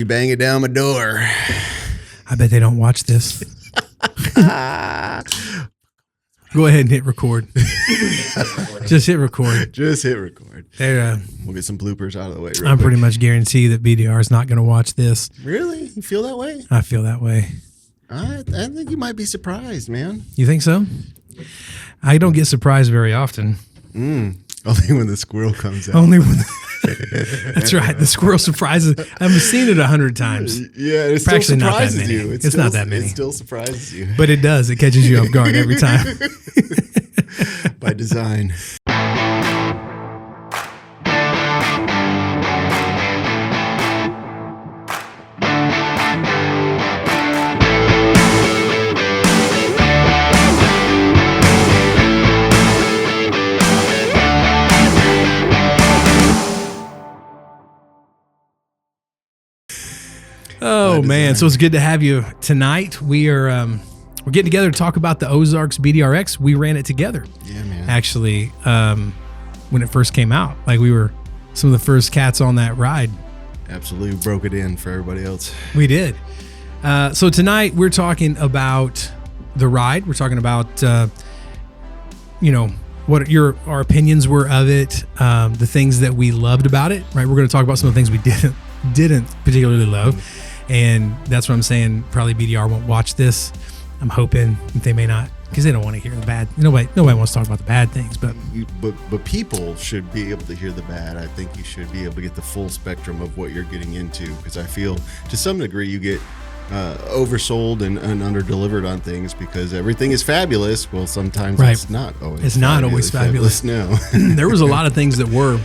You bang it down my door. I bet they don't watch this. Go ahead and hit record. Just hit record. Just hit record. There, we'll get some bloopers out of the way. I'm pretty much guarantee that BDR is not going to watch this. Really? You feel that way? I feel that way. I think you might be surprised, man. You think so? I don't get surprised very often. Only when the squirrel comes out. Only when. That's right. The squirrel surprises. I've seen it 100 times. Yeah, it still Actually, surprises you. It's not that many. It still surprises you. But it does. It catches you off guard every time. By design. Oh man, so it's good to have you tonight. We're getting together to talk about the Ozarks BDRX. We ran it together. Yeah, man. Actually, when it first came out, like we were some of the first cats on that ride. Absolutely broke it in for everybody else. We did. So tonight we're talking about the ride. We're talking about what our opinions were of it, the things that we loved about it. Right. We're going to talk about some of the things we didn't particularly love. And that's what I'm saying. Probably BDR won't watch this. I'm hoping that they may not, because they don't want to hear the bad. Nobody wants to talk about the bad things. But people should be able to hear the bad. I think you should be able to get the full spectrum of what you're getting into, because I feel to some degree you get oversold and under-delivered on things because everything is fabulous. Well, sometimes it's not always. It's not always fabulous. No, there was a lot of things that were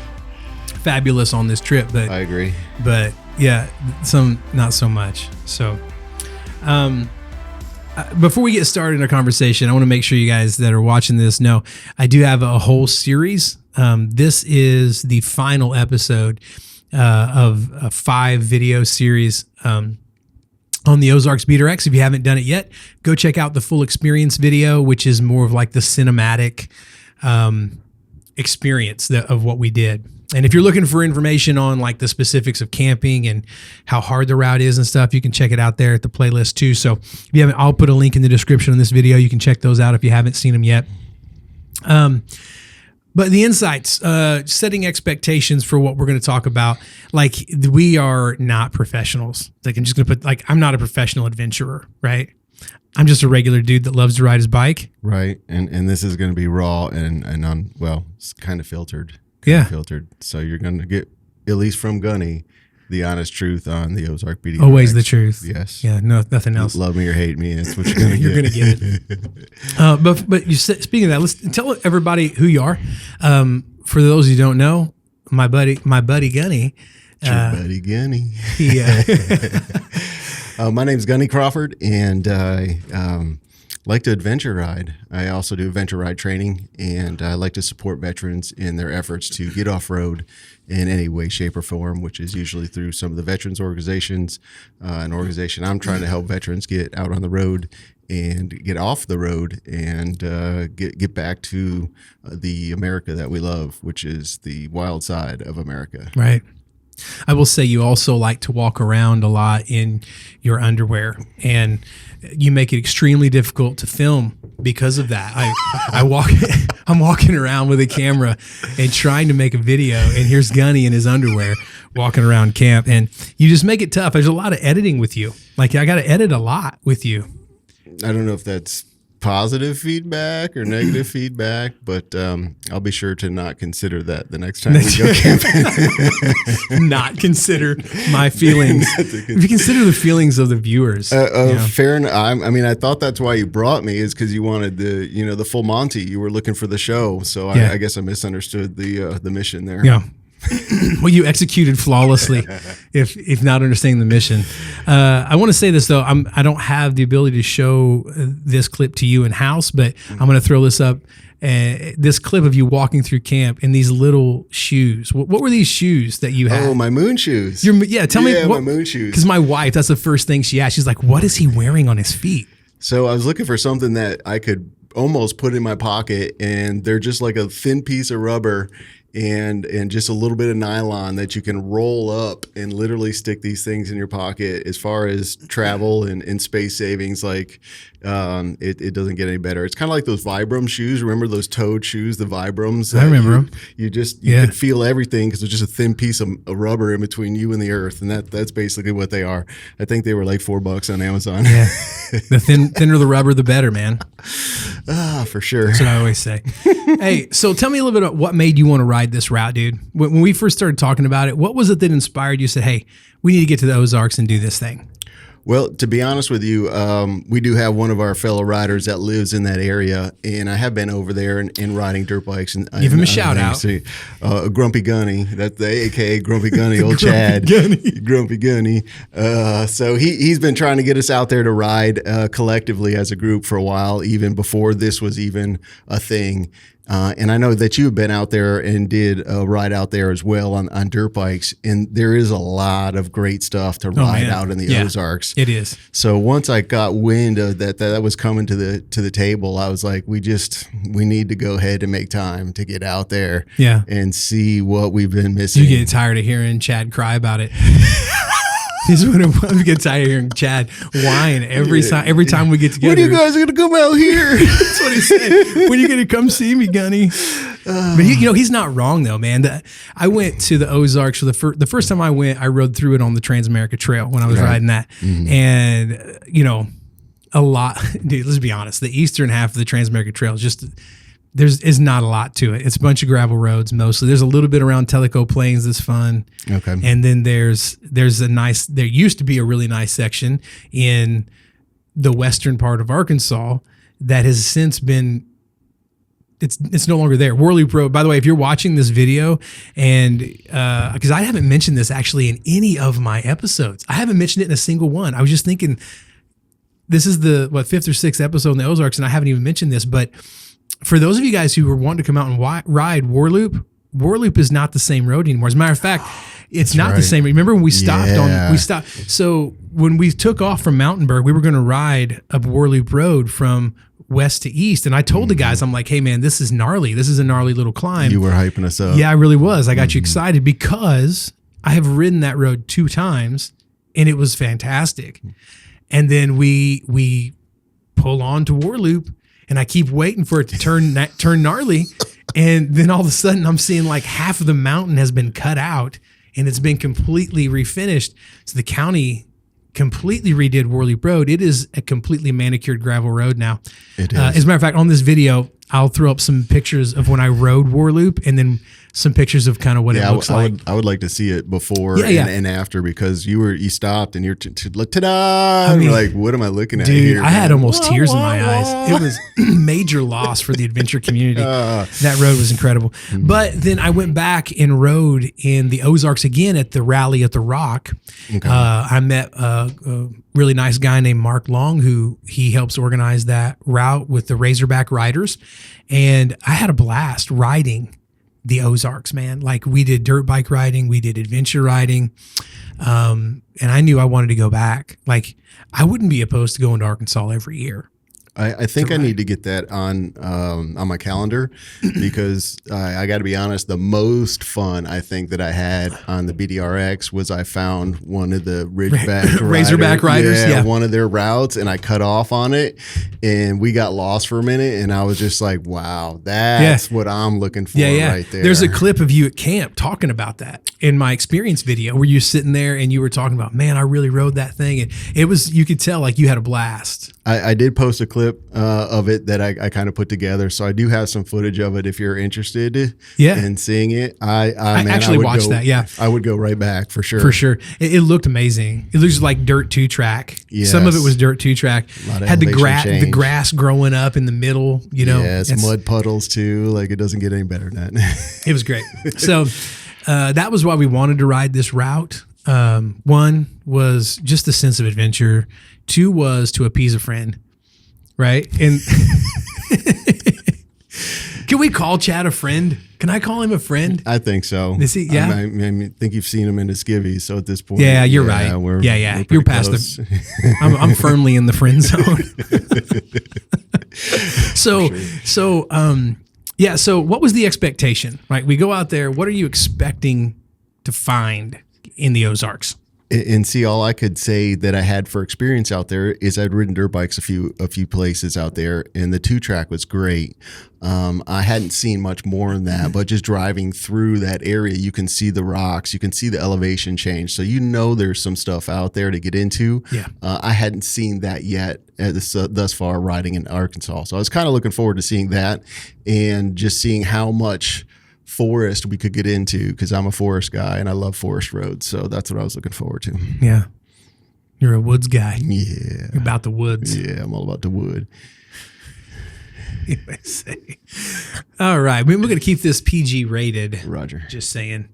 fabulous on this trip, but I agree. But yeah, some not so much. So, before we get started in our conversation, I want to make sure you guys that are watching this know I do have a whole series. This is the final episode of a 5-video series on the Ozarks BDRX. If you haven't done it yet, go check out the full experience video, which is more of like the cinematic experience of what we did. And if you're looking for information on like the specifics of camping and how hard the route is and stuff, you can check it out there at the playlist too. So if you haven't, I'll put a link in the description on this video. You can check those out if you haven't seen them yet. But the insights, setting expectations for what we're going to talk about, like we are not professionals. Like I'm just going to put, like, I'm not a professional adventurer, right? I'm just a regular dude that loves to ride his bike. Right. And this is going to be raw and it's kind of filtered. Filtered. So you're going to get, at least from Gunny, the honest truth on the Ozark BDRX. Always the truth. Yes. Yeah. No, nothing else. Love me or hate me. That's what you're going to get. You're going to get it. But you said, speaking of that, let's tell everybody who you are. For those who don't know, my buddy Gunny. Your buddy Gunny. Yeah. My name's Gunny Crawford, and I like to adventure ride. I also do adventure ride training, and I like to support veterans in their efforts to get off-road in any way, shape, or form, which is usually through some of the veterans organizations. An organization I'm trying to help veterans get out on the road and get off the road and get back to the America that we love, which is the wild side of America. Right. I will say you also like to walk around a lot in your underwear, and you make it extremely difficult to film because of that. I'm walking around with a camera and trying to make a video, and here's Gunny in his underwear walking around camp, and you just make it tough. There's a lot of editing with you. Like I got to edit a lot with you. I don't know if that's positive feedback or negative feedback, but I'll be sure to not consider that the next time we go camping. Not consider my feelings. If you consider the feelings of the viewers. Fair enough. I mean, I thought that's why you brought me, is because you wanted the full Monty. You were looking for the show, so yeah. I guess I misunderstood the mission there. Yeah. Well, you executed flawlessly, if not understanding the mission. I want to say this though. I don't have the ability to show this clip to you in house, but I'm going to throw this up. This clip of you walking through camp in these little shoes. What were these shoes that you had? Oh, my moon shoes. Tell me. Yeah, my moon shoes. Because my wife, that's the first thing she asked. She's like, "What is he wearing on his feet?" So I was looking for something that I could almost put in my pocket, and they're just like a thin piece of rubber. and just a little bit of nylon that you can roll up and literally stick these things in your pocket. As far as travel and space savings, like it doesn't get any better. It's kind of like those Vibram shoes. Remember those toed shoes, the Vibrams? I remember them. You could feel everything because there's just a thin piece of rubber in between you and the earth, and that's basically what they are. I think they were like $4 on Amazon. Yeah, the thinner the rubber, the better, man. For sure. That's what I always say. Hey, so tell me a little bit about what made you want to ride this route, dude. When we first started talking about it, what was it that inspired you? Said, hey, we need to get to the Ozarks and do this thing. Well, to be honest with you, we do have one of our fellow riders that lives in that area, and I have been over there and riding dirt bikes. And give him a shout out. Grumpy Gunny, that's the AKA Grumpy Gunny, old Chad. Grumpy Gunny. So he's been trying to get us out there to ride collectively as a group for a while, even before this was even a thing. And I know that you've been out there and did a ride out there as well on dirt bikes. And there is a lot of great stuff to ride out in the Ozarks. It is. So once I got wind of that was coming to the table, I was like, we need to go ahead and make time to get out there and see what we've been missing. You get tired of hearing Chad cry about it. This is what it was. We get tired of hearing Chad whine every time we get together. When are you guys going to come out here? That's what he said. When are you going to come see me, Gunny? But he's not wrong though, man. I went to the Ozarks for the first time I went. I rode through it on the Trans-America Trail when I was riding that, and a lot. Dude, let's be honest. The eastern half of the Trans-America Trail is just. There's not a lot to it. It's a bunch of gravel roads mostly. There's a little bit around Tellico Plains that's fun. Okay. there used to be a really nice section in the western part of Arkansas that has since been, it's no longer there. Warloop Road, by the way, if you're watching this video, and because I haven't mentioned this actually in any of my episodes. I haven't mentioned it in a single one. I was just thinking, this is the, fifth or sixth episode in the Ozarks, and I haven't even mentioned this, but for those of you guys who were wanting to come out and ride Warloop is not the same road anymore. As a matter of fact, it's not the same. Remember when we stopped So when we took off from Mountainburg, we were going to ride up Warloop Road from west to east. And I told the guys, I'm like, hey man, this is gnarly. This is a gnarly little climb. You were hyping us up. Yeah, I really was. I got you excited because I have ridden that road 2 times and it was fantastic. And then we pull on to Warloop. And I keep waiting for it to turn gnarly. And then all of a sudden I'm seeing like half of the mountain has been cut out and it's been completely refinished. So the county completely redid Warloop Road. It is a completely manicured gravel road now. It is. As a matter of fact, on this video, I'll throw up some pictures of when I rode Warloop and then some pictures of kind of what it looks like. I would like to see it before and after, because you stopped and you're ta-da! I mean, like, what am I looking at here? Dude, I had almost tears in my eyes. It was major loss for the adventure community. That road was incredible. But then I went back and rode in the Ozarks again at the rally at the Rock. Okay. I met a really nice guy named Mark Long, who he helps organize that route with the Razorback Riders. And I had a blast riding the Ozarks, man. Like, we did dirt bike riding, we did adventure riding. And I knew I wanted to go back. Like, I wouldn't be opposed to going to Arkansas every year. I think I need to get that on my calendar, because I got to be honest, the most fun I think that I had on the BDRX was I found one of the Razorback riders, one of their routes, and I cut off on it, and we got lost for a minute, and I was just like, wow, that's what I'm looking for right there. There's a clip of you at camp talking about that in my experience video, where you're sitting there and you were talking about, man, I really rode that thing, and it was, you could tell like you had a blast. I did post a clip of it that I kind of put together, so I do have some footage of it if you're interested in seeing it. I actually watched that. Yeah, I would go right back for sure. For sure, it looked amazing. It looks like dirt 2-track. Yes. Some of it was dirt 2-track. Had the grass growing up in the middle. You know, it's mud puddles too. Like, it doesn't get any better than that. It was great. So that was why we wanted to ride this route. One was just the sense of adventure. 2 was to appease a friend, right? And can we call Chad a friend? Can I call him a friend? I think so. Is he? Yeah. I think you've seen him in the skivvies, so at this point, you're right. We're you're past close. I'm firmly in the friend zone. Yeah. So what was the expectation? Right. We go out there. What are you expecting to find in the Ozarks? And see, all I could say that I had for experience out there is I'd ridden dirt bikes a few places out there, and the 2-track was great. I hadn't seen much more than that, but just driving through that area, you can see the rocks, you can see the elevation change, so you know there's some stuff out there to get into. Yeah. I hadn't seen that yet thus far riding in Arkansas, so I was kind of looking forward to seeing that and just seeing how much forest we could get into, because I'm a forest guy and I love forest roads, so that's what I was looking forward to. Yeah, you're a woods guy. Yeah, you're about the woods. Yeah, I'm all about the wood. All right, we're going to keep this PG rated. Roger. Just saying.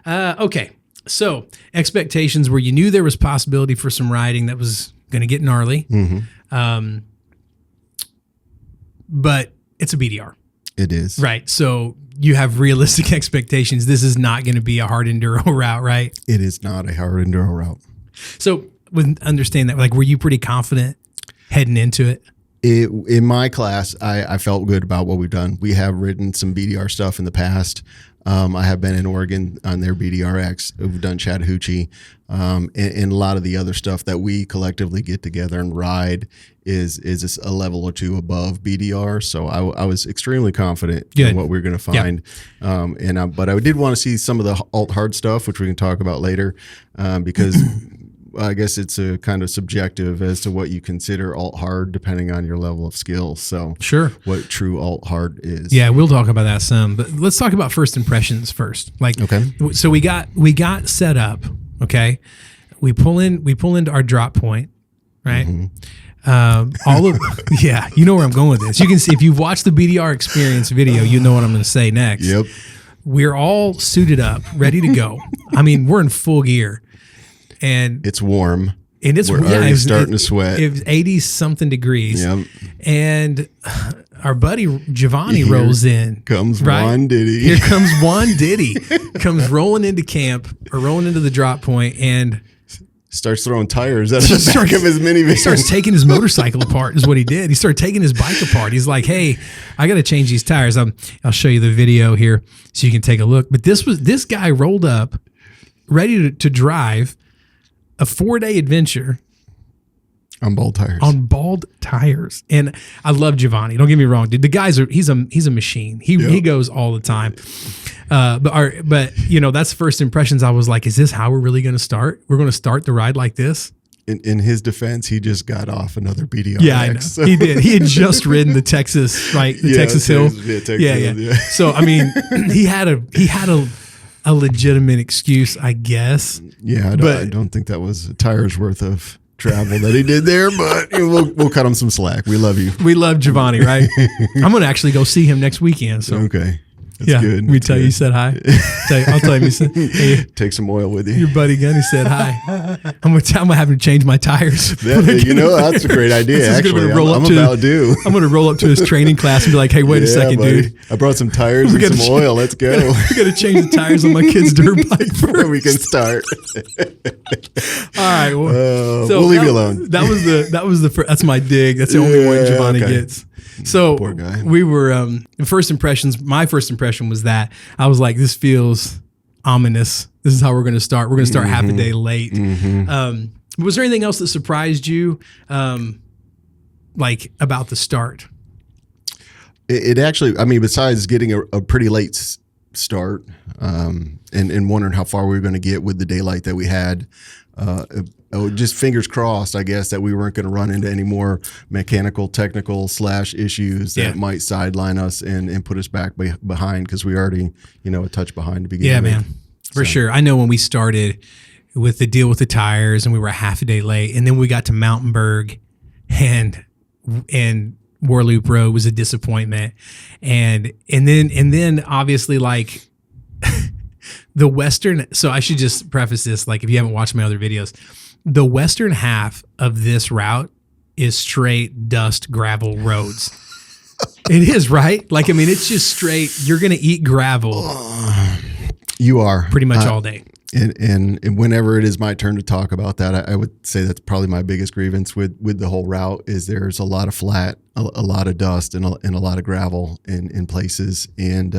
Okay, so expectations were you knew there was possibility for some riding that was going to get gnarly, but it's a BDR. It is. Right. So you have realistic expectations. This is not going to be a hard enduro route, right? It is not a hard enduro route. So with understand that, like, were you pretty confident heading into it? In my class, I felt good about what we've done. We have ridden some BDR stuff in the past. I have been in Oregon on their BDRX. We've done Chattahoochee, and a lot of the other stuff that we collectively get together and ride is a level or two above BDR. So I was extremely confident in what we're going to find. Yep. But I did want to see some of the alt hard stuff, which we can talk about later, because I guess it's a kind of subjective as to what you consider alt hard, depending on your level of skill. So sure, what true alt hard is. Yeah, we'll talk about that some, but let's talk about first impressions first. Like, okay, so we got set up. Okay, we pull into our drop point, right? Yeah, you know where I'm going with this. You can see if you've watched the BDR experience video, you know what I'm going to say next. Yep, we're all suited up, ready to go. I mean, we're in full gear. And it's warm. And it's already starting to sweat. It was 80 something degrees. Yep. And our buddy Giovanni rolls in. Comes Juan Diddy. Here comes Juan Diddy. Comes rolling into camp or rolling into the drop point and starts throwing tires out of the back of his minivan. He starts taking his motorcycle apart is what he did. He started taking his bike apart. He's like, hey, I got to change these tires. I'll show you the video here so you can take a look. But this guy rolled up ready to drive a 4-day adventure on bald tires. On bald tires, and I love Giovanni. Don't get me wrong, dude. The guy's he's a machine. He goes all the time. But you know, that's first impressions. I was like, is this how we're really going to start? We're going to start the ride like this? In his defense, he just got off another BDRX. Yeah, I know. So. He did. He had just ridden the Texas, right? The Texas Hill. Yeah. So I mean, he had a legitimate excuse, I guess. Yeah, I don't think that was a tire's worth of travel that he did there, but we'll cut him some slack. We love you. We love Giovanni, right? I'm going to actually go see him next weekend. So okay. That's good. Let me tell you, he said hi. I'll tell him he said, hey, take some oil with you. Your buddy Gunny said hi. I'm gonna have him change my tires. That's a great idea. Actually, I'm going to roll up to his training class and be like, hey, wait a second, buddy. Dude. I brought some tires and some oil. Let's go. We got to change the tires on my kid's dirt bike first. We can start. All right. Well, we'll leave you alone. That's my dig. That's the only one Giovanni gets. So poor guy. We were my first impression was that I was like, this feels ominous. This is how we're going to start. We're going to start half a day late. Was there anything else that surprised you, like about the start? It actually, I mean, besides getting a pretty late start and wondering how far we were going to get with the daylight that we had, just fingers crossed, I guess, that we weren't going to run into any more mechanical, technical / issues that might sideline us and put us back behind, because we already, a touch behind to begin with. Yeah, man, for sure. I know when we started with the deal with the tires and we were half a day late, and then we got to Mountainburg and Warloop Road was a disappointment. And then obviously, like, the western, so I should just preface this, like, if you haven't watched my other videos, the western half of this route is straight dust gravel roads. It is, right? Like, I mean, it's just straight, you're going to eat gravel. You are. Pretty much all day. And whenever it is my turn to talk about that, I would say that's probably my biggest grievance with the whole route is there's a lot of flat, a lot of dust, and a lot of gravel in places. And,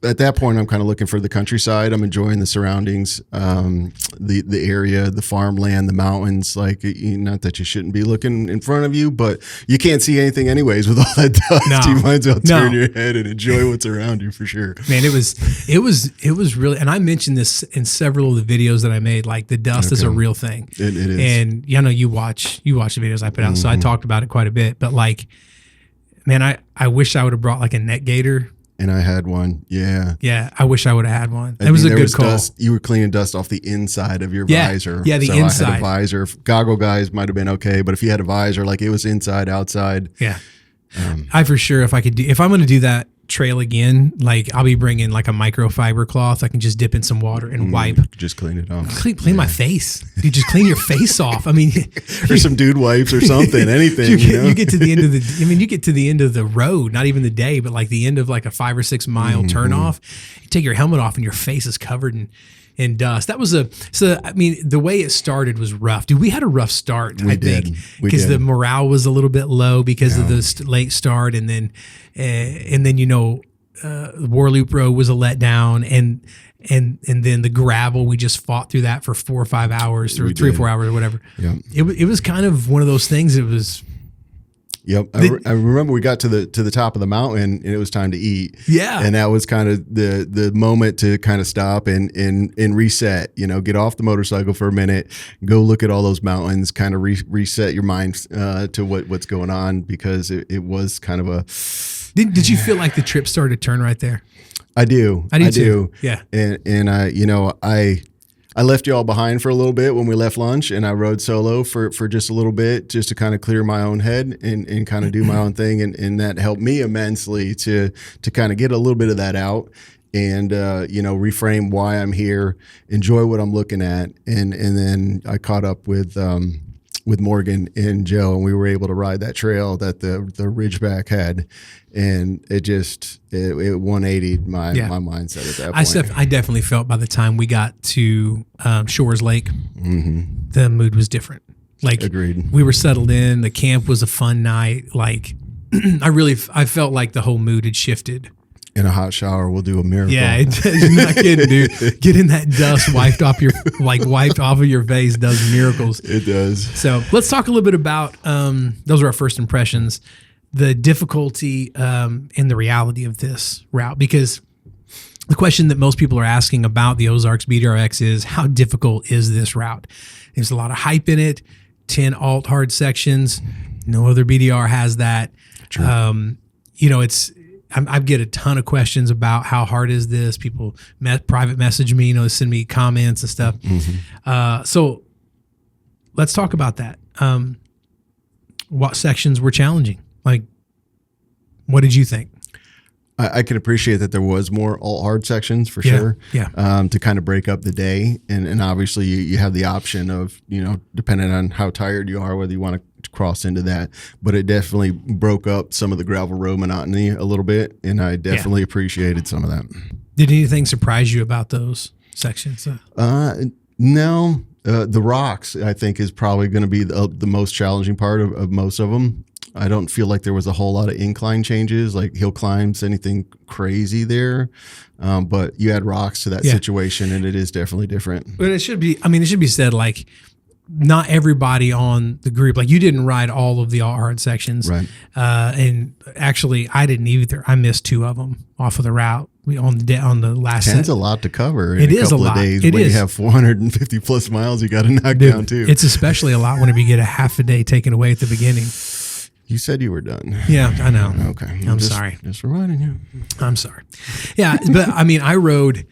at that point, I'm kind of looking for the countryside. I'm enjoying the surroundings, the area, the farmland, the mountains. Like, not that you shouldn't be looking in front of you, but you can't see anything anyways with all that dust. No. You might as well turn your head and enjoy what's around you for sure. Man, it was really, and I mentioned this in several of the videos that I made. Like the dust is a real thing. It is, and you watch the videos I put out, so I talked about it quite a bit. But like, man, I wish I would have brought like a net gator. And I had one. Yeah. Yeah. I wish I would have had one. It was a good call. Dust. You were cleaning dust off the inside of your visor. Yeah, the inside. I had a visor. Goggle guys might have been okay, but if you had a visor, like it was inside, outside. Yeah. I for sure, if I'm going to do that trail again, like I'll be bringing like a microfiber cloth. I can just dip in some water and wipe. Just clean it off. Clean my face. You just clean your face off. I mean, or some dude wipes or something. Anything. You get to the end of the. I mean, you get to the end of the road. Not even the day, but like the end of like a 5 or 6 mile turn off. You take your helmet off and your face is covered in dust. That was I mean, the way it started was rough. Dude, we had a rough start, I think, because the morale was a little bit low because of the late start. And then War Loop Road was a letdown. And then the gravel, we just fought through that for 4 or 5 hours, 3 or 4 hours or whatever. Yeah. It was kind of one of those things. It was. Yep. I remember we got to the top of the mountain and it was time to eat. Yeah. And that was kind of the moment to kind of stop and reset, get off the motorcycle for a minute, go look at all those mountains, kind of reset your mind to what's going on, because it was kind of a. Did you feel like the trip started to turn right there? I do. I do. Yeah. And I left you all behind for a little bit when we left lunch, and I rode solo for just a little bit, just to kind of clear my own head and kind of do my own thing. And that helped me immensely to kind of get a little bit of that out and, reframe why I'm here, enjoy what I'm looking at. And then I caught up with Morgan and Joe, and we were able to ride that trail that the Ridgeback had. And it 180'd my mindset at that point. I definitely felt by the time we got to Shores Lake, the mood was different. Like, agreed. We were settled in. The camp was a fun night. Like, I felt like the whole mood had shifted. In a hot shower, we'll do a miracle. Yeah, you're not kidding, dude. Getting that dust wiped off of your face does miracles. It does. So let's talk a little bit about those are our first impressions, the difficulty and the reality of this route, because the question that most people are asking about the Ozarks BDRX is, how difficult is this route? There's a lot of hype in it. 10 alt hard sections. No other BDR has that. True. I get a ton of questions about how hard is this. People private message me, send me comments and stuff. So let's talk about that. What sections were challenging? Like, what did you think? I can appreciate that there was more all hard sections for sure. Yeah. To kind of break up the day. And obviously you have the option of, depending on how tired you are, whether you want to cross into that. But it definitely broke up some of the gravel road monotony a little bit. And I definitely appreciated some of that. Did anything surprise you about those sections? No. The rocks, I think, is probably going to be the most challenging part of most of them. I don't feel like there was a whole lot of incline changes, like hill climbs, anything crazy there. But you add rocks to that situation, and it is definitely different. But it should be said, like, not everybody on the group, like, you didn't ride all of the all hard sections. Right. And actually, I didn't either. I missed 2 of them off of the route. On the last 10's a lot to cover in it a is couple a of lot. days. It when is. You have 450 plus miles you got to knock down too. It's especially a lot whenever you get a half a day taken away at the beginning. You said you were done. Yeah, I know. Okay. I'm sorry. Just reminding you. I'm sorry. Yeah, but I mean, I rode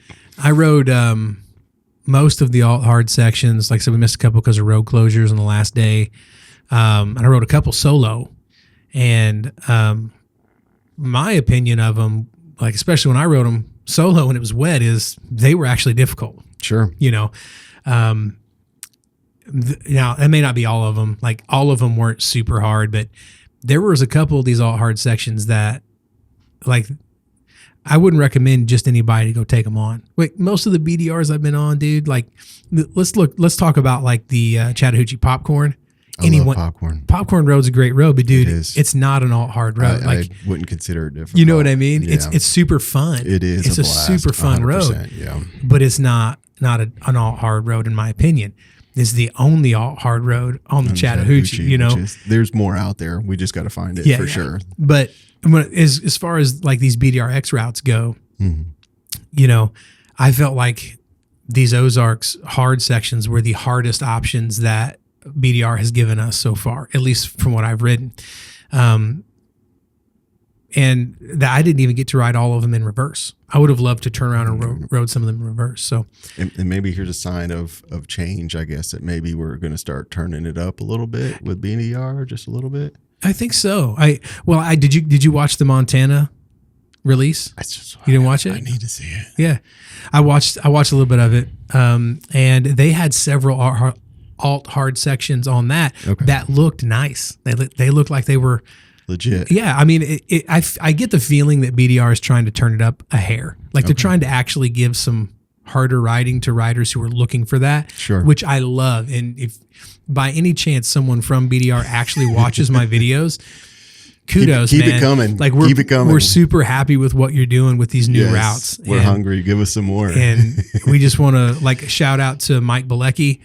most of the alt hard sections. Like I said, we missed a couple because of road closures on the last day. And I rode a couple solo. And my opinion of them, like, especially when I rode them solo and it was wet, is they were actually difficult. Sure. Now, it may not be all of them. Like, all of them weren't super hard, but there was a couple of these alt hard sections that, like, I wouldn't recommend just anybody to go take them on. Wait, most of the BDRs I've been on, dude, like let's talk about like the Chattahoochee popcorn. I love popcorn. Popcorn Road's a great road, but dude, it's not an alt hard road. I wouldn't consider it difficult. You know what I mean? Yeah. It's super fun. It is. It's a super fun road. Yeah. But it's not an alt hard road in my opinion. It's the only alt hard road on the Chattahoochee. You know, there's more out there. We just got to find it for sure. But as far as like these BDRX routes go, you know, I felt like these Ozarks hard sections were the hardest options that BDR has given us so far, at least from what I've ridden. And that I didn't even get to ride all of them in reverse. I would have loved to turn around and rode some of them in reverse. So, and maybe here's a sign of change, I guess, that maybe we're going to start turning it up a little bit with BDR, just a little bit. I think so. Did you watch the Montana release? You didn't watch it? I need to see it. Yeah, I watched a little bit of it, and they had several alt hard sections on that that looked nice. They looked like they were legit. Yeah, I mean, I get the feeling that BDR is trying to turn it up a hair. Like they're trying to actually give some harder riding to riders who are looking for that. Sure. Which I love. And if by any chance someone from BDR actually watches my videos, kudos, keep man. It coming. Like keep it coming. We're super happy with what you're doing with these new routes. We're hungry. Give us some more. And we just want to like shout out to Mike Bilecki.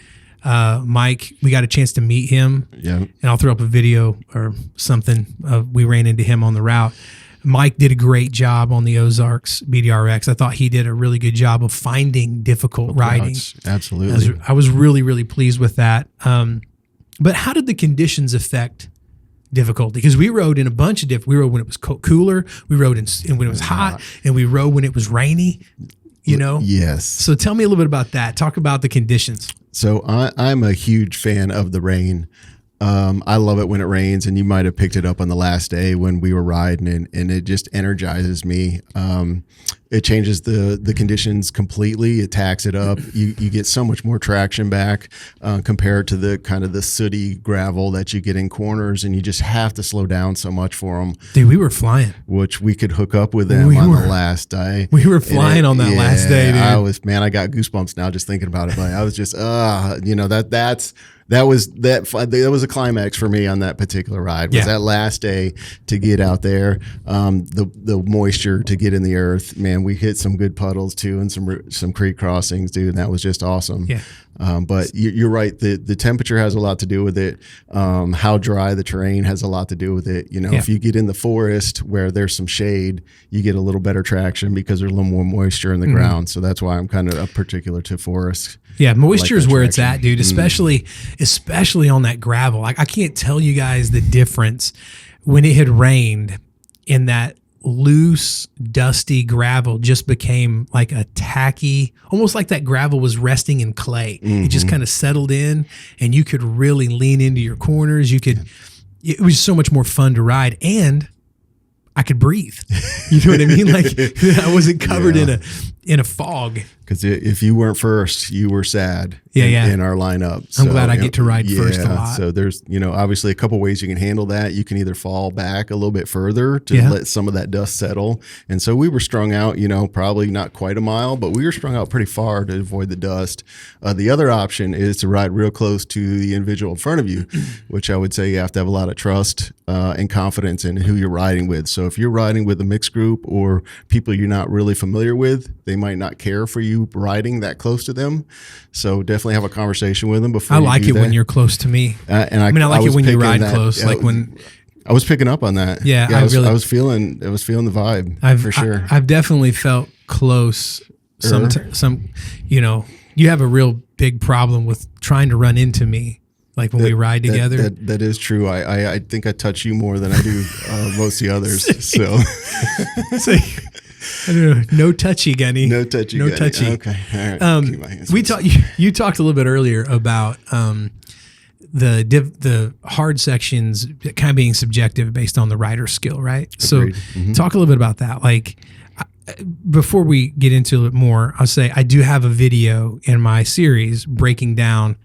Mike, we got a chance to meet him. Yeah. And I'll throw up a video or something. We ran into him on the route. Mike did a great job on the Ozarks BDRX. I thought he did a really good job of finding difficult riding. Absolutely. I was really, really pleased with that. But how did the conditions affect difficulty? Because we rode in a bunch of different. We rode when it was cooler. We rode when it was hot, and we rode when it was rainy. You know. Yes. So tell me a little bit about that. Talk about the conditions. So I'm a huge fan of the rain. I love it when it rains, and you might have picked it up on the last day when we were riding, and it just energizes me. It changes the conditions completely. It tacks it up. You get so much more traction back compared to the kind of the sooty gravel that you get in corners, and you just have to slow down so much for them. Dude, we were flying. Which we could hook up with them on the last day. We were flying on that last day, dude. I got goosebumps now just thinking about it. But I was just, that was a climax for me on that particular ride. Was that last day to get out there, the moisture to get in the earth. Man, we hit some good puddles too, and some creek crossings, dude. And that was just awesome. Yeah. But you're right. The temperature has a lot to do with it. How dry the terrain has a lot to do with it. You know, if you get in the forest where there's some shade, you get a little better traction because there's a little more moisture in the ground. So that's why I'm kind of particular to forest. Yeah, moisture is where it's at, dude. Especially on that gravel. Like I can't tell you guys the difference when it had rained in that loose, dusty gravel just became like a tacky, almost like that gravel was resting in clay. It just kind of settled in, and you could really lean into your corners. It was so much more fun to ride, and I could breathe. You know what I mean? Like I wasn't covered in a fog. Because if you weren't first, you were sad in our lineup. I'm glad I get to ride first a lot. So there's, obviously a couple ways you can handle that. You can either fall back a little bit further to let some of that dust settle. And so we were strung out, probably not quite a mile, but we were strung out pretty far to avoid the dust. The other option is to ride real close to the individual in front of you, which I would say you have to have a lot of trust and confidence in who you're riding with. So if you're riding with a mixed group or people you're not really familiar with, they might not care for you riding that close to them. So definitely have a conversation with them before. I like it when you're close to me. I like it when you ride close. Like when I was picking up on that. Yeah, I was feeling the vibe for sure. I've definitely felt close. You have a real big problem with trying to run into me. Like when we ride together. That is true. I think I touch you more than I do most of the others. So. I don't know. No touchy, Gunny. No touchy. Okay. All right. You talked a little bit earlier about the hard sections kind of being subjective based on the rider's skill, right? Agreed. So talk a little bit about that. Like before we get into it more, I'll say I do have a video in my series breaking down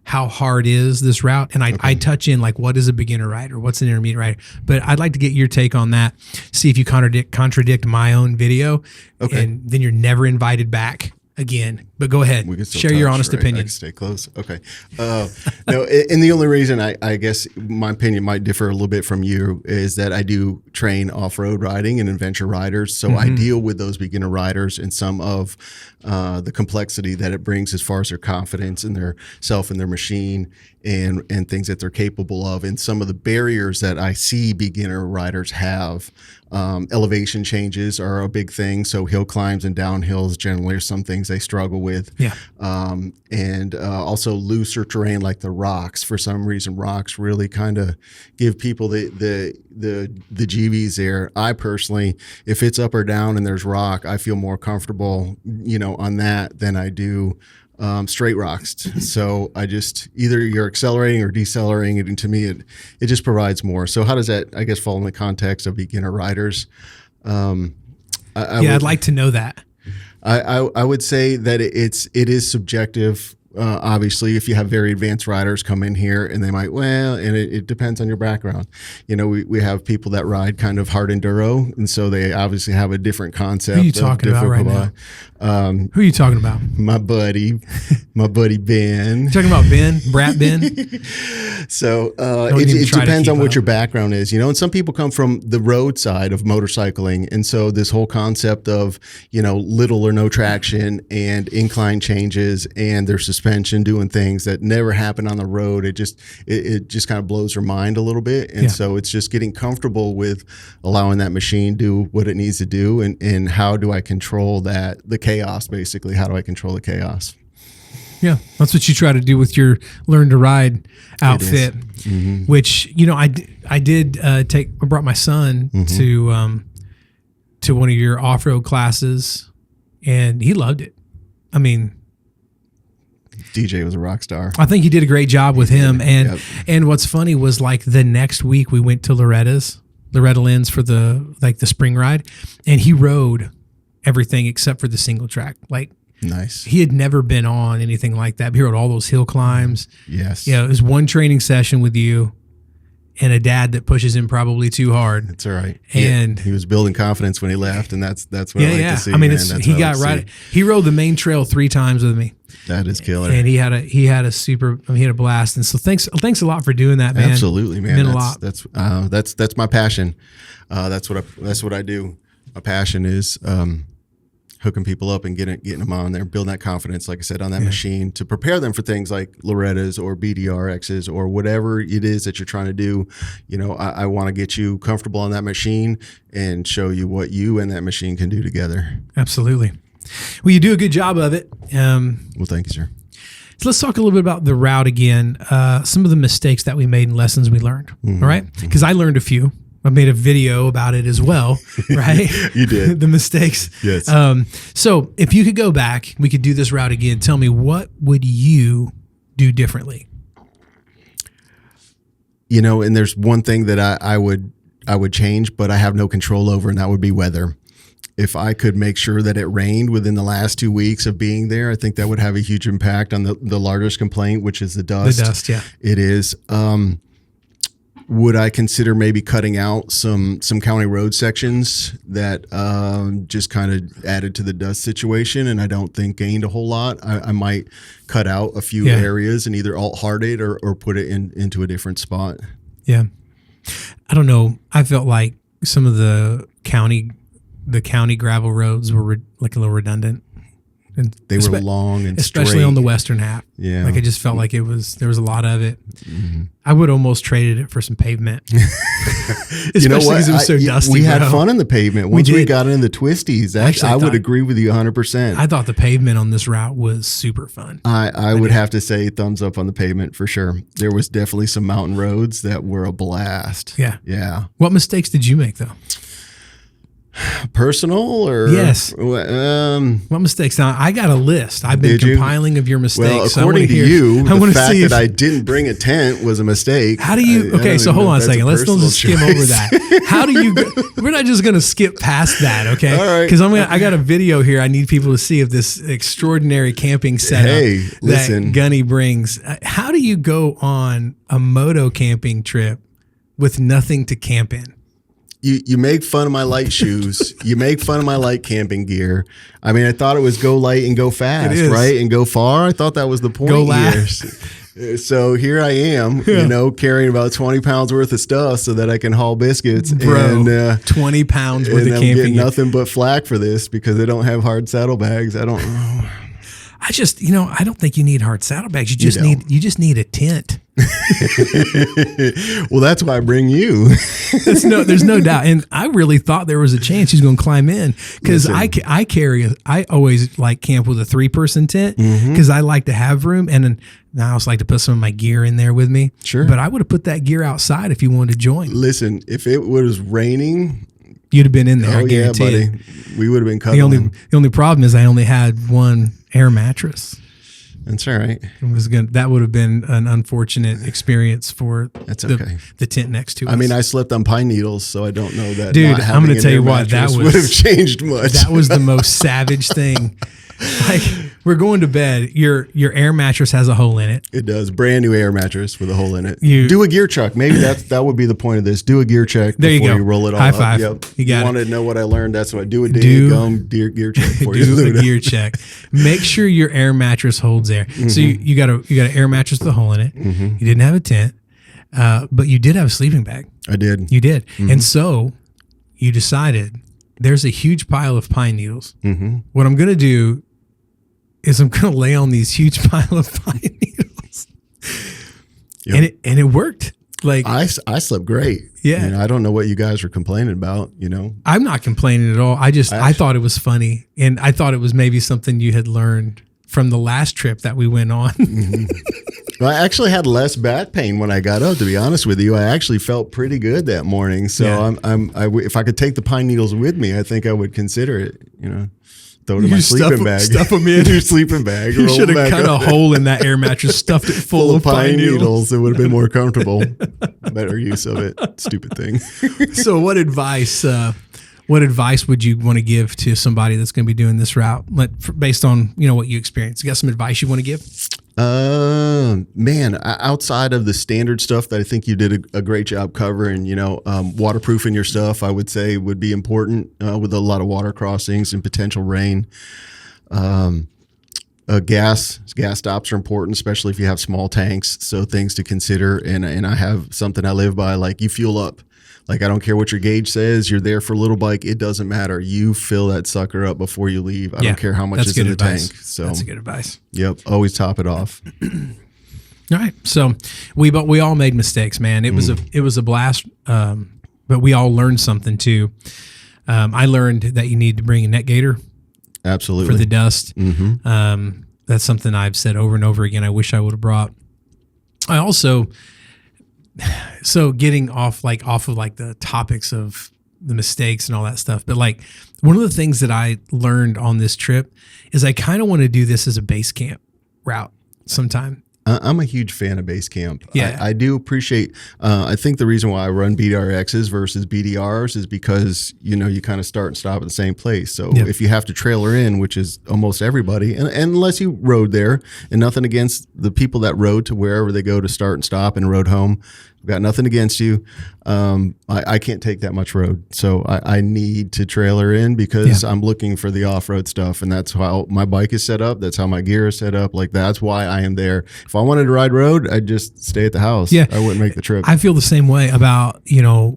how hard is this route, and I touch in like what is a beginner rider, what's an intermediate rider, but I'd like to get your take on that. See if you contradict my own video, and then you're never invited back again. But go ahead, share your honest opinion. I can stay close. Okay. No, and the only reason I guess my opinion might differ a little bit from you is that I do train off-road riding and adventure riders. So I deal with those beginner riders and some of the complexity that it brings as far as their confidence in their self and their machine and things that they're capable of. And some of the barriers that I see beginner riders have, elevation changes are a big thing. So hill climbs and downhills generally are some things they struggle with. Yeah. And also looser terrain like the rocks. For some reason, rocks really kind of give people the GVs there. I personally, if it's up or down and there's rock, I feel more comfortable, on that than I do straight rocks. So I just either you're accelerating or decelerating, and to me, it just provides more. So how does that, I guess, fall in the context of beginner riders? I'd like to know that. I would say that it is subjective. Obviously, if you have very advanced riders come in here and they might, and it depends on your background. We have people that ride kind of hard enduro, and so they obviously have a different concept. Who are you talking about right now? Who are you talking about? My buddy Ben. You talking about Ben? Brat Ben? So it depends on what your background is, and some people come from the road side of motorcycling. And so this whole concept of, little or no traction and incline changes and their suspension doing things that never happen on the road, it just kind of blows your mind a little bit. And so it's just getting comfortable with allowing that machine do what it needs to do. And how do I control the chaos, basically? How do I control the chaos? Yeah, that's what you try to do with your Learn to Ride outfit, which I brought my son to one of your off-road classes, and he loved it. I mean, DJ was a rock star. I think you did a great job with him, and what's funny was like the next week we went to Loretta Lynn's for the spring ride, and he rode everything except for the single track, like. Nice. He had never been on anything like that. He rode all those hill climbs. Yes. It was one training session with you and a dad that pushes him probably too hard. That's all right. And he was building confidence when he left, and that's what I like to see. I mean, he got right. He rode the main trail 3 times with me. That is killer. And he had a blast. And so thanks a lot for doing that, man. Absolutely, man. It meant a lot. That's my passion. That's what I do. My passion is hooking people up and getting them on there, building that confidence, like I said, on that machine to prepare them for things like Loretta's or BDRX's or whatever it is that you're trying to do. I want to get you comfortable on that machine and show you what you and that machine can do together. Absolutely. Well, you do a good job of it. Well, thank you, sir. So let's talk a little bit about the route again. Some of the mistakes that we made and lessons we learned. All right? Because I learned a few. I made a video about it as well, right? You did. The mistakes. Yes. So if you could go back, we could do this route again. Tell me, what would you do differently? And there's one thing that I would change, but I have no control over, and that would be weather. If I could make sure that it rained within the last 2 weeks of being there, I think that would have a huge impact on the largest complaint, which is the dust. The dust, yeah. It is. Would I consider maybe cutting out some county road sections that just kind of added to the dust situation, and I don't think gained a whole lot? I might cut out a few areas and either alt-hard it or put it into a different spot. Yeah. I don't know. I felt like some of the county gravel roads were like a little redundant. And they were long and especially straight. On the western half. Yeah. Like I just felt like there was a lot of it. I would almost traded it for some pavement. Especially because it was so dusty. We had fun on the pavement. Once we got into the twisties, I would agree with you 100%. I thought the pavement on this route was super fun. I would have to say thumbs up on the pavement for sure. There was definitely some mountain roads that were a blast. Yeah. Yeah. What mistakes did you make though? Personal or yes? What mistakes? Now I got a list. I've been compiling of your mistakes. Well, according to you, the fact that I didn't bring a tent was a mistake. How do you? Okay, so hold on a second. Let's don't just skim over that. How do you? We're not just gonna skip past that, okay? All right. Because I got a video here. I need people to see of this extraordinary camping setup that Gunny brings. How do you go on a moto camping trip with nothing to camp in? You make fun of my light shoes. You make fun of my light camping gear. I mean, I thought it was go light and go fast, right? And go far. I thought that was the point. Go loud. So here I am, carrying about 20 pounds worth of stuff so that I can haul biscuits. Bro, and 20 pounds worth of camping gear. Nothing but flack for this because they don't have hard saddlebags. I don't know. I just, I don't think you need hard saddlebags. You just need a tent. Well, that's why I bring you. There's no doubt. And I really thought there was a chance he's going to climb in because I always like camp with a 3-person tent because I like to have room. And then I also like to put some of my gear in there with me. Sure. But I would have put that gear outside if you wanted to join. Listen, if it was raining, you'd have been in there. I guarantee buddy. We would have been cuddling. The only problem is I only had one air mattress. That's all right. That would have been an unfortunate experience for the tent next to us. I mean, I slept on pine needles, so I don't know that. Dude, I'm going to tell you what, that would have changed much. That was the most savage thing. Like, we're going to bed. Your air mattress has a hole in it. It does. Brand new air mattress with a hole in it. Do a gear check. Maybe that would be the point of this. Do a gear check before you roll it all High up. five. Yep. You wanted to know what I learned. That's what I do. Gear check before you do a gear check. Make sure your air mattress holds air. So you got an air mattress with a hole in it. You didn't have a tent, but you did have a sleeping bag. I did. You did. And so you decided there's a huge pile of pine needles. What I'm going to do is I'm going to lay on these huge pile of pine needles. Yep. And it worked. Like I slept great. Yeah. I don't know what you guys were complaining about, I'm not complaining at all. I thought it was funny. And I thought it was maybe something you had learned from the last trip that we went on. Well, I actually had less back pain when I got up, to be honest with you. I actually felt pretty good that morning. So if I could take the pine needles with me, I think I would consider it, Throw it in my sleeping bag. Stuff them in your sleeping bag. You should have cut a hole in that air mattress, stuffed it full of pine needles. It would have been more comfortable. Better use of it. Stupid thing. So what advice would you want to give to somebody that's going to be doing this route, based on what you experienced? You got some advice you want to give? Man, outside of the standard stuff that I think you did a great job covering, waterproofing your stuff, I would say would be important with a lot of water crossings and potential rain. Gas stops are important, especially if you have small tanks. So things to consider. And I have something I live by, like you fuel up. Like, I don't care what your gauge says. You're there for a little bike. It doesn't matter. You fill that sucker up before you leave. I don't care how much is in the tank. So that's good advice. Yep. Always top it off. All right. So we all made mistakes, man. It was a blast. But we all learned something too. I learned that you need to bring a net gator. Absolutely. For the dust. That's something I've said over and over again. I wish I would have brought. I also, so getting off of the topics of the mistakes and all that stuff. But one of the things that I learned on this trip is I kind of want to do this as a base camp route sometime. I'm a huge fan of base camp. Yeah. I do appreciate, I think the reason why I run BDRXs versus BDRs is because, you kind of start and stop at the same place. So if you have to trailer in, which is almost everybody, and unless you rode there, and nothing against the people that rode to wherever they go to start and stop and rode home, I've got nothing against you. I can't take that much road. So I need to trailer in because I'm looking for the off-road stuff. And that's how my bike is set up. That's how my gear is set up. That's why I am there. If I wanted to ride road, I'd just stay at the house. Yeah. I wouldn't make the trip. I feel the same way about,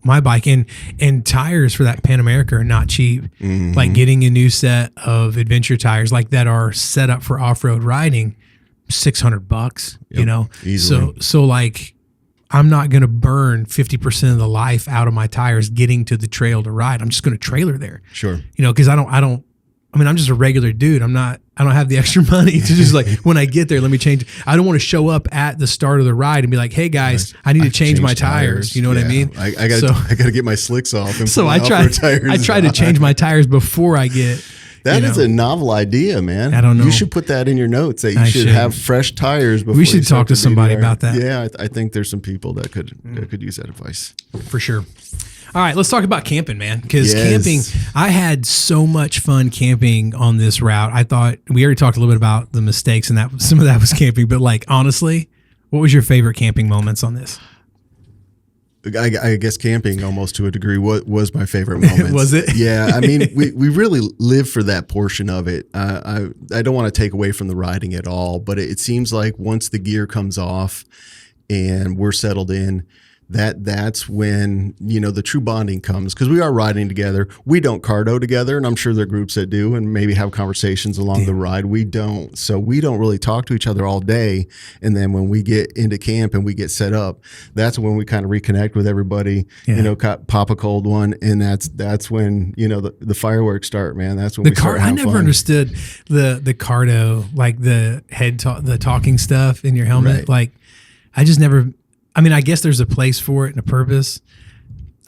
my bike, and tires for that Pan America are not cheap. Like getting a new set of adventure tires that are set up for off-road riding, $600, Easily. So I'm not going to burn 50% of the life out of my tires getting to the trail to ride. I'm just going to trailer there. Sure. Because I'm just a regular dude. I'm not I don't have the extra money to just like, when I get there, let me change. I don't want to show up at the start of the ride and be like, hey guys, I need to change my tires. You know what I mean? I gotta get my slicks off. And so I try to change my tires before I get. That is a novel idea, man. I don't know. You should put that in your notes that you should have fresh tires before. We should talk to somebody about that. Yeah, I think there's some people that could use that advice. For sure. All right, let's talk about camping, man. Because camping, I had so much fun camping on this route. I thought we already talked a little bit about the mistakes, and that some of that was camping. But like, honestly, what was your favorite camping moments on this? I guess camping, almost to a degree, was my favorite moment. Was it? Yeah, I mean, we really live for that portion of it. I don't want to take away from the riding at all, but it seems like once the gear comes off and we're settled in, that's when, the true bonding comes, because we are riding together. We don't cardo together, and I'm sure there are groups that do and maybe have conversations along the ride. We don't. So we don't really talk to each other all day. And then when we get into camp and we get set up, that's when we kind of reconnect with everybody, pop a cold one. And that's when, the fireworks start, man. That's when we start having fun. I never understood the cardo, like the the talking stuff in your helmet. Right. Like, I just never... I mean, I guess there's a place for it and a purpose.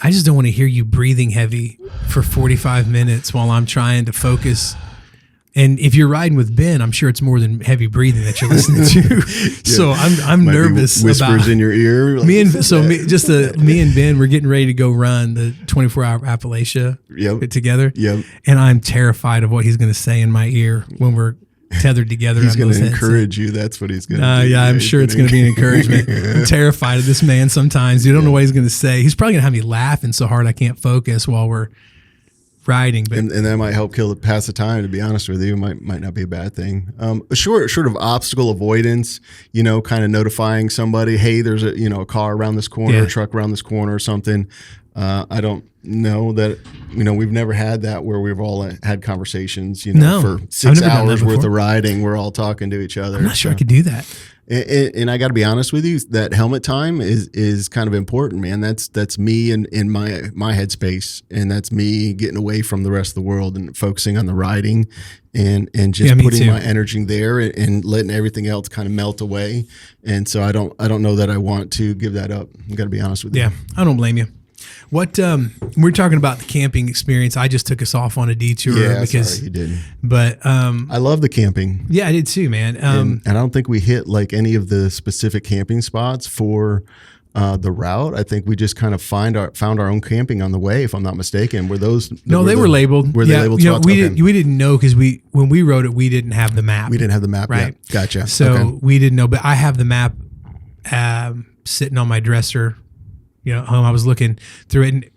I just don't want to hear you breathing heavy for 45 minutes while I'm trying to focus. And if you're riding with Ben, I'm sure it's more than heavy breathing that you're listening to. So I'm nervous. Whispers in your ear. Like, me and Ben, we're getting ready to go run the 24-hour Appalachia together. Yep. And I'm terrified of what he's going to say in my ear when we're tethered together. He's going to encourage you. That's what he's going to do. Yeah, I'm sure it's going to be an encouragement. I'm terrified of this man sometimes. You don't know what he's going to say. He's probably going to have me laughing so hard I can't focus while we're riding. But and that might help pass the time, to be honest with you. Might not be a bad thing. Short of obstacle avoidance, kind of notifying somebody, hey, there's a car around this corner, a truck around this corner or something. I don't know that, we've never had that where we've all had conversations, for 6 hours worth of riding. We're all talking to each other. I'm not sure I could do that. And I got to be honest with you, that helmet time is kind of important, man. That's me in my headspace, and that's me getting away from the rest of the world and focusing on the riding and just putting my energy there and letting everything else kind of melt away. And so I don't know that I want to give that up. I got to be honest with you. Yeah, I don't blame you. What we're talking about the camping experience. I just took us off on a detour because sorry, you did. But I love the camping. Yeah, I did too, man. And I don't think we hit like any of the specific camping spots for the route. I think we just kind of found our own camping on the way, if I'm not mistaken. Were those? No, they were labeled. Were they labeled spots? We didn't know because when we rode it, we didn't have the map. We didn't have the map, right? Yet. Gotcha. So we didn't know, but I have the map sitting on my dresser. Home. I was looking through it,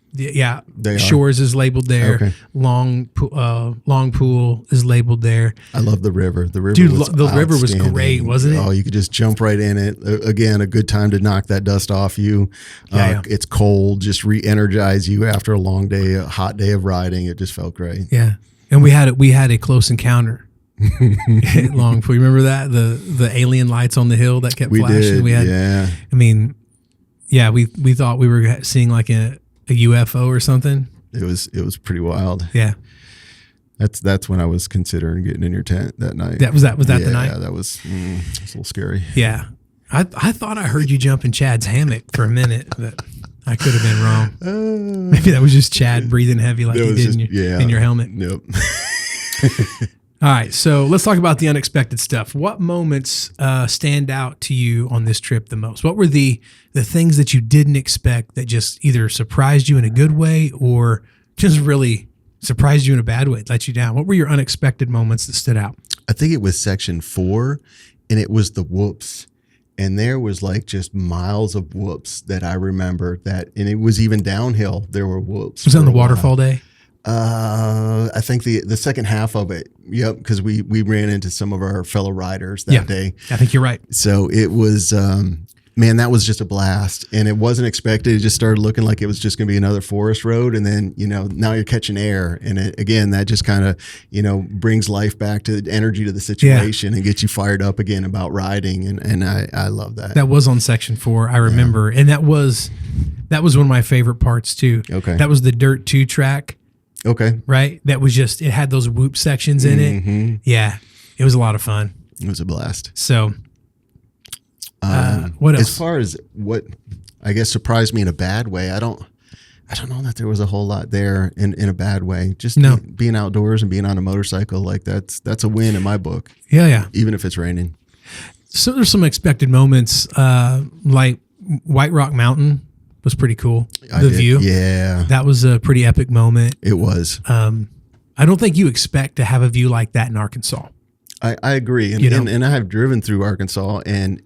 and Shores is labeled there. Okay. Long Pool is labeled there. I love the river. The river, the river was great, wasn't it? Oh, you could just jump right in it. Again, a good time to knock that dust off you. It's cold, just re-energize you after a long day, a hot day of riding. It just felt great. Yeah, and we had a close encounter. Long Pool. You remember that the alien lights on the hill that kept flashing? We did. I mean. Yeah, we thought we were seeing like a UFO or something. It was pretty wild. Yeah, that's when I was considering getting in your tent that night. Was that the night? Yeah, that was a little scary. Yeah, I thought I heard you jump in Chad's hammock for a minute, but I could have been wrong. Maybe that was just Chad breathing heavy like he did in your helmet. Nope. All right, so let's talk about the unexpected stuff. What moments stand out to you on this trip the most? What were the things that you didn't expect that just either surprised you in a good way or just really surprised you in a bad way, let you down? What were your unexpected moments that stood out? I think it was section 4, and it was the whoops. And there was like just miles of whoops that I remember and it was even downhill. There were whoops. Was it on the waterfall day? I think the second half of it. Yep. Because we ran into some of our fellow riders that day. I think you're right. So it was, man, that was just a blast, and it wasn't expected. It just started looking like it was just going to be another forest road. And then, now you're catching air. And again, that just kind of, brings life back to the energy to the situation and gets you fired up again about riding. And I love that. That was on section 4. I remember. Yeah. And that was one of my favorite parts too. Okay. That was the Dirt 2 track. Okay. Right? That was it had those whoop sections in it. Yeah. It was a lot of fun. It was a blast. So, what else? As far as what I guess surprised me in a bad way, I don't know that there was a whole lot there in a bad way. Just being outdoors and being on a motorcycle, like that's a win in my book. Yeah. Even if it's raining. So there's some expected moments, like White Rock Mountain was pretty cool. The view. Yeah. That was a pretty epic moment. It was. I don't think you expect to have a view like that in Arkansas. I agree. And I have driven through Arkansas and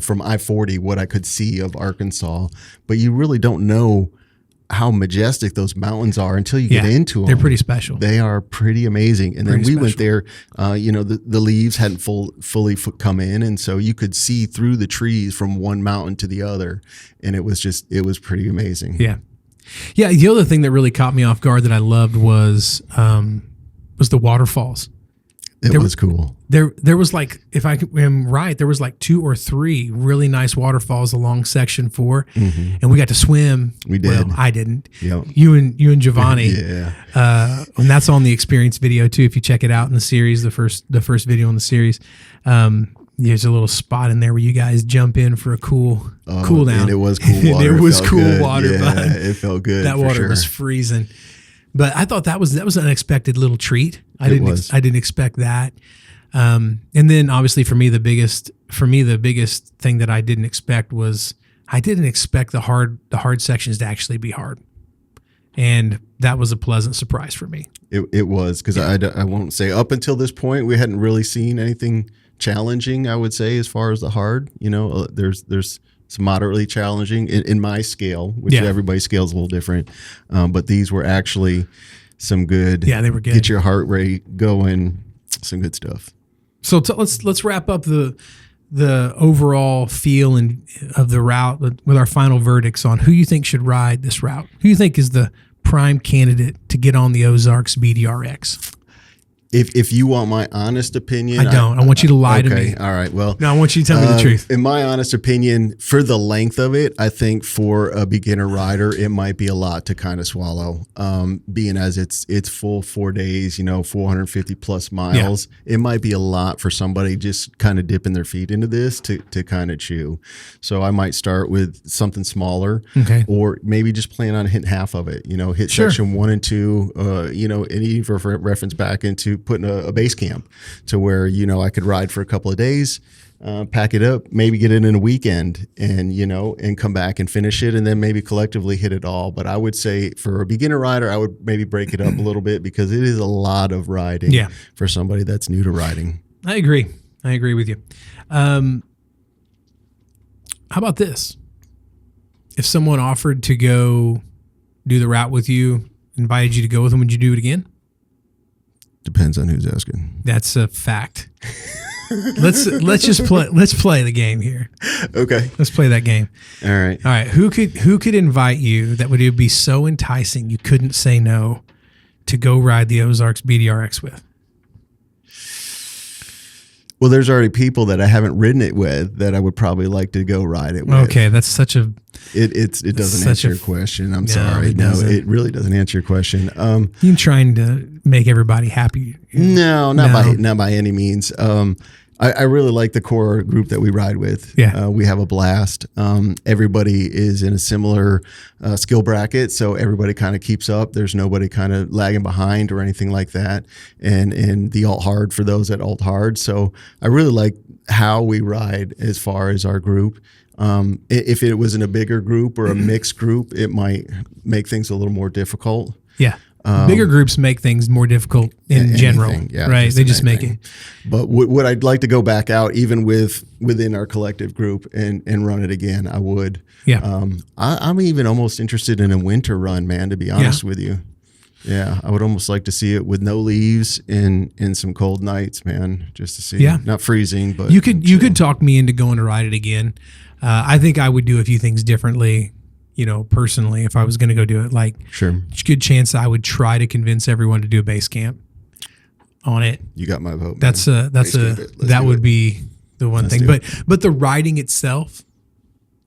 from I-40, what I could see of Arkansas, but you really don't know how majestic those mountains are until you get into them. They're pretty special. They are pretty amazing. And then we went there, the leaves hadn't fully come in. And so you could see through the trees from one mountain to the other. And it was pretty amazing. Yeah. Yeah. The other thing that really caught me off guard that I loved was the waterfalls. It was cool. There was like, if I am right, there was like 2 or 3 really nice waterfalls along section 4, and we got to swim. We did. Well, I didn't. Yep. You and Giovanni. Yeah. And that's on the experience video too. If you check it out in the series, the first video in the series, there's a little spot in there where you guys jump in for a cool down. And it was cool water. It was cool good. Water. Yeah, it felt good. That water was freezing. But I thought that was an unexpected little treat. I didn't expect that. And then obviously for me the biggest thing that I didn't expect was I didn't expect the hard sections to actually be hard. And that was a pleasant surprise for me. It was, because I won't say up until this point we hadn't really seen anything challenging, I would say, as far as the hard. There's some moderately challenging in my scale, which everybody's scale is a little different. But these were actually some good. Yeah, they were good. Get your heart rate going. Some good stuff. So let's wrap up the overall feel of the route with our final verdicts on who you think should ride this route. Who you think is the prime candidate to get on the Ozarks BDRX? If you want my honest opinion, I don't. I want you to lie to me. All right. Well, no, I want you to tell me the truth. In my honest opinion, for the length of it, I think for a beginner rider, it might be a lot to kind of swallow. Being as it's full 4 days, 450 plus miles, it might be a lot for somebody just kind of dipping their feet into this to kind of chew. So I might start with something smaller, or maybe just plan on hitting half of it. Hit section 1 and 2. And even reference back into putting a base camp to where I could ride for a couple of days, pack it up, maybe get it in a weekend, and come back and finish it, and then maybe collectively hit it all. But I would say for a beginner rider, I would maybe break it up a little bit, because it is a lot of riding for somebody that's new to riding. I agree with you. How about this? If someone offered to go do the route with you, invited you to go with them, would you do it again? Depends on who's asking. That's a fact. Let's play the game here. Okay. Let's play that game. All right. Who could invite you that would be so enticing you couldn't say no to go ride the Ozarks BDRX with? Well, there's already people that I haven't ridden it with that I would probably like to go ride it with. Okay, that's such a... It doesn't answer your question. I'm sorry. It really doesn't answer your question. You're trying to make everybody happy. No, not by any means. I really like the core group that we ride with. Yeah. We have a blast. Everybody is in a similar skill bracket, so everybody kind of keeps up. There's nobody kind of lagging behind or anything like that. And the alt hard for those at alt hard. So I really like how we ride as far as our group. If it was in a bigger group or a mixed group, it might make things a little more difficult. Yeah. Bigger groups make things more difficult in general, right? They just make it. But would I'd like to go back out even within our collective group and run it again? I would. Yeah. I'm even almost interested in a winter run, man, to be honest with you. Yeah, I would almost like to see it with no leaves in some cold nights, man, just to see. Yeah. Not freezing, but you could talk me into going to ride it again. I think I would do a few things differently. Personally, if I was going to go do it, good chance I would try to convince everyone to do a base camp on it. You got my vote. That would be the one thing. But the riding itself,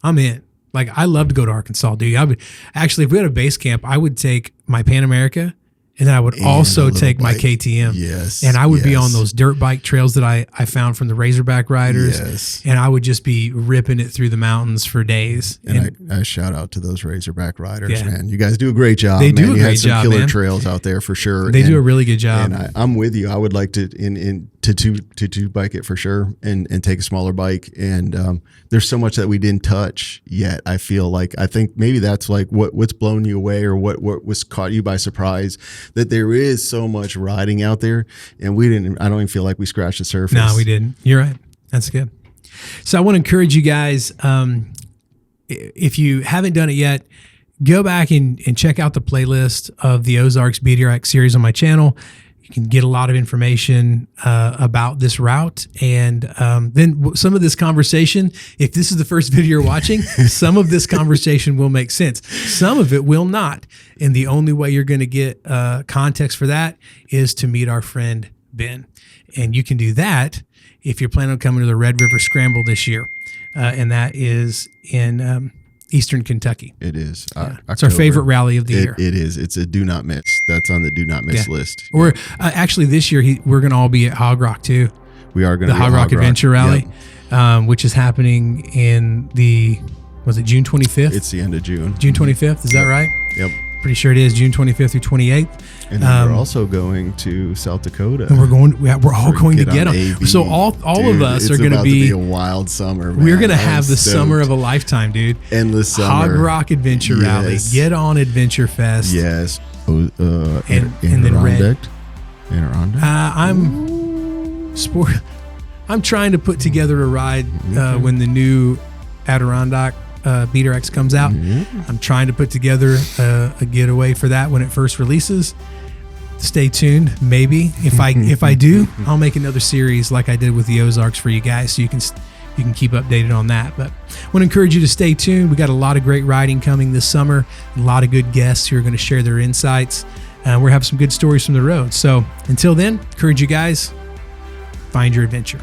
I'm in. Like, I love to go to Arkansas, dude. I would actually, if we had a base camp, I would take my Pan America And then I would And also a little take my bike. KTM. Yes. And I would be on yes. those dirt bike trails that I found from the Razorback riders. Yes. And I would just be ripping it through the mountains for days. And I shout out to those Razorback riders, Yeah. man. You guys do a great job. They man. do a you great had some job, killer man. trails out there for sure. They do a really good job. And I'm with you. I would like to to bike it for sure, and take a smaller bike. And there's so much that we didn't touch yet. I think maybe that's like what's blown you away, or what was caught you by surprise, that there is so much riding out there, and I don't even feel like we scratched the surface. No, we didn't. You're right. That's good. So I want to encourage you guys, if you haven't done it yet, go back and check out the playlist of the Ozarks BDRX series on my channel. You can get a lot of information about this route. And then some of this conversation, if this is the first video you're watching, some of this conversation will make sense. Some of it will not. And the only way you're going to get context for that is to meet our friend Ben. And you can do that if you're planning on coming to the Red River Scramble this year. And that is in Eastern Kentucky. It is. It's our favorite rally of the year. It is. It's a do not miss. That's on the do not miss list. We're actually this year we're going to all be at Hog Rock too. We are going the to Hog Rock Adventure Rally, Yep. which is happening in was it June 25th? It's the end of June. June 25th. Is that right? Yep. Pretty sure it is June 25th through 28th. And then we're also going to South Dakota. And we're all going to get them. AV. So all Dude, of us are it's going about to be a wild summer. Man. We're going to I'm have the stoked. summer of a lifetime, dude. Endless summer. Hog Rock Adventure Rally. Get on Adventure Fest. Yes. And then Red. Adirondack. I'm trying to put together a ride when the new Adirondack BDRX comes out. I'm trying to put together a getaway for that when it first releases. Stay tuned. Maybe if I do, I'll make another series like I did with the Ozarks for you guys, so you can keep updated on that. But I want to encourage you to stay tuned. We got a lot of great riding coming this summer. A lot of good guests who are going to share their insights. We're having some good stories from the road. So until then, encourage you guys, find your adventure.